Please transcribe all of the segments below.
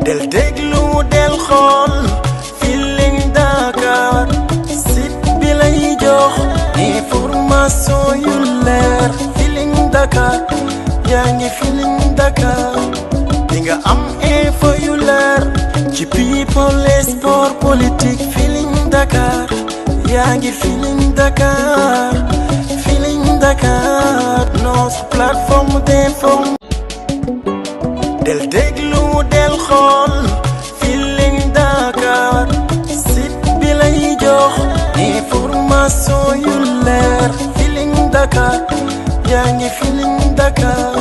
del déglu del xool Feeling Dakar site bi lay jox information yu leer Feeling Dakar yaa ngi Feeling Dakar di nga am info yu leer ci people et sport politique Feeling Dakar yaa ngi Feeling Dakar Feeling Dakar notre plateforme d'info del déglu del xool Feeling Dakar site bi lay jox information yu leer Feeling Dakar yaa ngi Feeling Dakar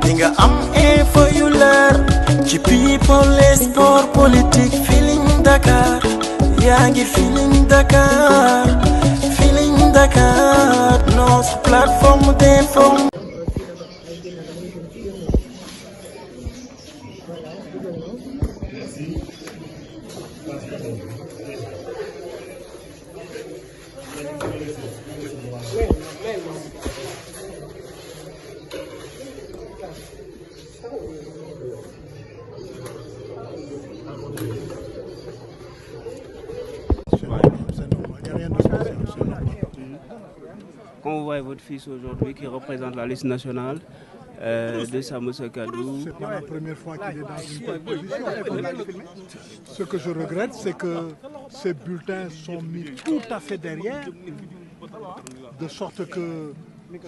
di nga am info yu leer ci people et sport politique Feeling Dakar yaa ngi Feeling Dakar Feeling Dakar notre plateforme d'info. Quand vous voyez votre fils aujourd'hui qui représente la liste nationale de Sàmm Sa Kàddu. C'est pas la première fois qu'il est dans une telle position. Ce que je regrette, c'est que ces bulletins sont mis tout à fait derrière, de sorte que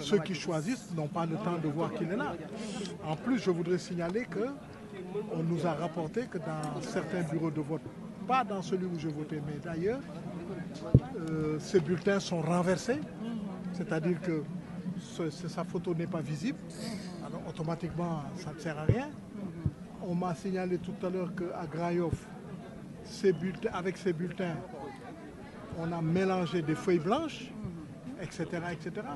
ceux qui choisissent n'ont pas le temps de voir qu'il est là. En plus, je voudrais signaler que on nous a rapporté que dans certains bureaux de vote, pas dans celui où je votais, mais d'ailleurs, ces bulletins sont renversés, c'est-à-dire que sa photo n'est pas visible, alors automatiquement ça ne sert à rien. On m'a signalé tout à l'heure qu'à Grand-Yoff, avec ces bulletins, on a mélangé des feuilles blanches, etc., etc.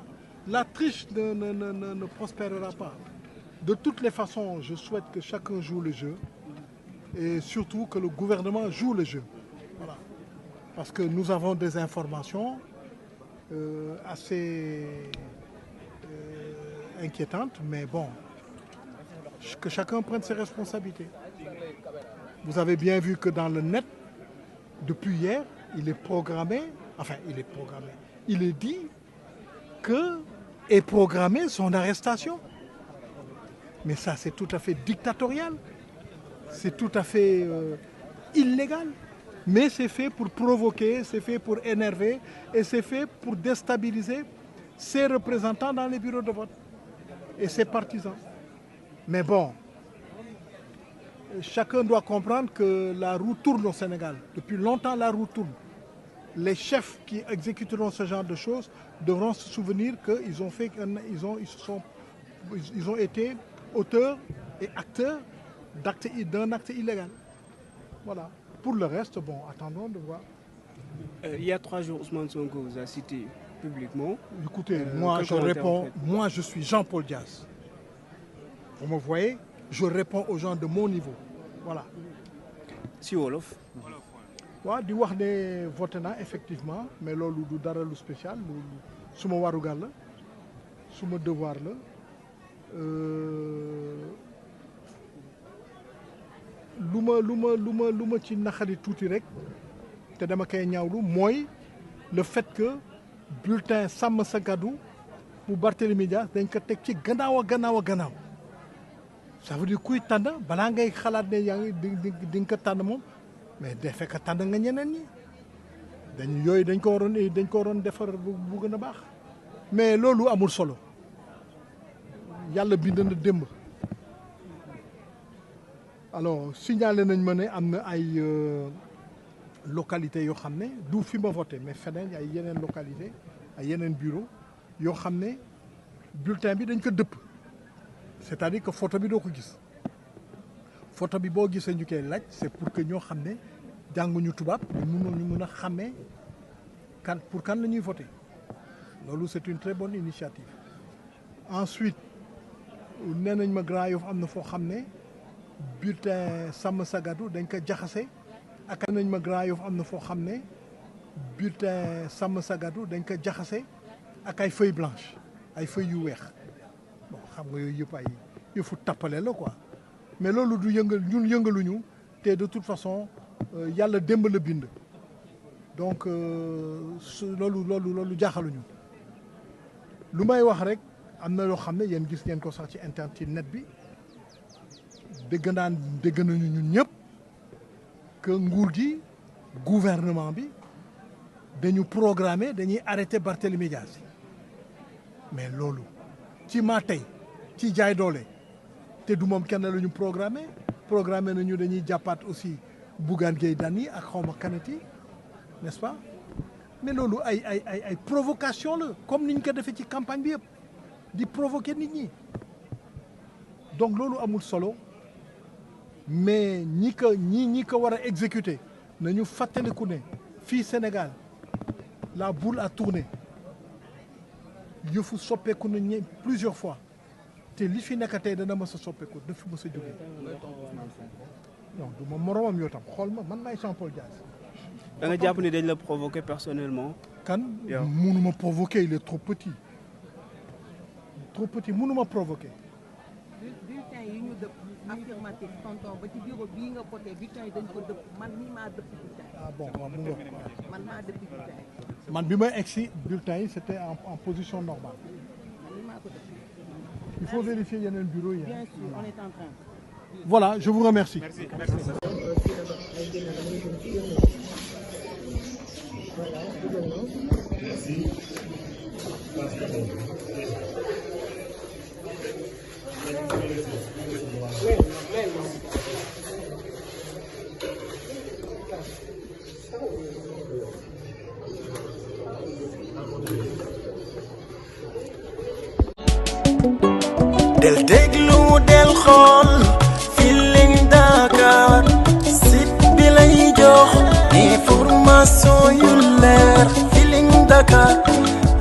La triche ne prospérera pas. De toutes les façons, je souhaite que chacun joue le jeu et surtout que le gouvernement joue le jeu. Voilà. Parce que nous avons des informations assez inquiétantes, mais bon, que chacun prenne ses responsabilités. Vous avez bien vu que dans le net, depuis hier, il est dit que est programmée son arrestation. Mais ça, c'est tout à fait dictatorial, c'est tout à fait illégal. Mais c'est fait pour provoquer, c'est fait pour énerver et c'est fait pour déstabiliser ses représentants dans les bureaux de vote et ses partisans. Mais bon, chacun doit comprendre que la roue tourne au Sénégal. Depuis longtemps, la roue tourne. Les chefs qui exécuteront ce genre de choses devront se souvenir qu'ils ont été auteurs et acteurs d'un acte illégal. Voilà. Pour le reste, bon, attendons de voir. Il y a 3 jours, Ousmane Sonko vous a cité publiquement. Écoutez, moi je réponds, moi je suis Jean-Paul Diaz. Vous me voyez, je réponds aux gens de mon niveau. Voilà. Si wolof. waaw di wax ne voté na effectivement mais loolu du dara lu spécial lu suma warugar la suma devoir la lu ma ci naxari tuuti rek te dama koy ñaawlu mooy le fait que bulletin Sàmm Sa Kàddu bu Barthélémy Dias dañ ko teg ci gannaaw a gannaaw ça veut dire kuy tànn balaa ngay xalaat ne yaa ngi di nga ko tànn moom mais day fekk tànn nga ñeneen ñi dañ ko waroon defar bu gën a baax mais loolu amul solo yàlla bind na démb. Alors signalé nañ ma ne am na ay localités yoo xam ne du fi ma voté mais feneen ay yeneen localité ay yeneen bureau yoo xam ne bulletin bi dañ ko dëpp c'est-à-dire que photo bi doo ko gis photo bi boo gisee ñu koy laaj c'est pour que ñoo xam ne jànguñu tubaab ñu mun a xàmmee pour kan la ñuy voté loolu c'est une très bonne initiative. Ensuite nee nañ ma Grand Yoff am na foo xam ne bulletin Sàmm Sa Kàddu dañ ko jaxase ak nañ ma Grand Yoff am na foo xam ne bulletin Sàmm Sa Kàddu dañ ko jaxase ak ay feuilles blanches ay feuilles yu weex bon xam nga yooyu yëpp ay yëfu tappale la quoi mais loolu du yëngal ñun yëngaluñu te de toute façon yàlla démb la bind donc loolu jaaxaluñu lu may wax rek am na loo xam ne yéen gis ngeen ko sax ci internet ci net bi dégg nañu ñun ñëpp que nguur gi gouvernement bi dañu dañuy arrêté Barthélémy Dias mais loolu ci maa tey ci jaay doole te du moom kenn la ñu programmé nañu dañuy jàppaat aussi Bougane Gueye Dany ak xawma kanati n'est-ce pas mais loolu ay provocation la comme niñ ko defee ci campagne bi yëpp di provoquer nit ñi donc loolu amul solo mais ñi ko war a exécuter nañu fàttaliku ne fii Sénégal la boule a tourné yëfu soppeeku nañ plusieurs fois te li fi nekk tey dana mës a soppeeku daf fi mës a jógee non du ma moromam yoo tam xool ma man maay Jean-Paul Dias. da nga jàpp ni dañ la provoquer personnellement. kan mënuma provoquer il est trop petit mënuma provoquer. bulletin yi ñu dëpp affirmatif tonton ba ci bureau bii nga voté bulletin yi dañ ko dëpp man mii maa dëpp bulletin. ah bon waaw mu ngoog. man maa dëpp bulletin yi. man bi may egsi bulletin yi c'était en position normale. man mii maa ko dëpp. il faut vérifier yeneen bureau yi. Bien sûr, on est en train. Voilà, je vous remercie. Merci. del déglu del xool Feeling Dakar site bi lay jox information yu leer Feeling Dakar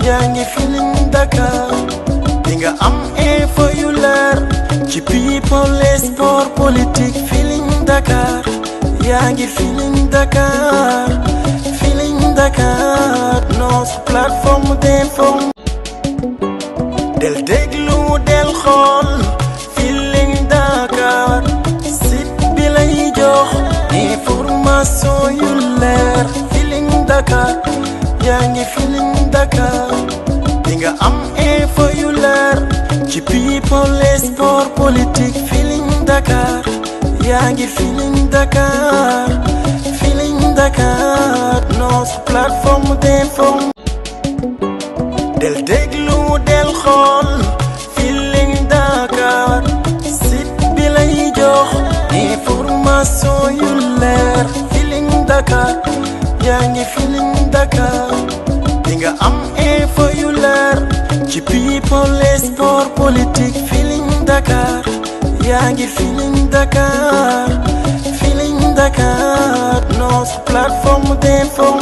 yaa ngi Feeling Dakar di nga am info yu leer ci people et sport politique Feeling Dakar yaa ngi Feeling Dakar Feeling Dakar notre plateforme d'info del déglu del xool Feeling Dakar site bi lay jox information yu leer Feeling Dakar yaa ngi Feeling Dakar di nga am info yu leer ci people et sport politique Feeling Dakar yaa ngi Feeling Dakar Feeling Dakar notre plateforme d'info del déglu del xool Feeling Dakar site bi lay jox information yu leer Feeling Dakar yaa ngi Feeling Dakar di nga am info yu leer ci people et sport politique Feeling Dakar yaa ngi Feeling Dakar Feeling Dakar notre plateforme d'info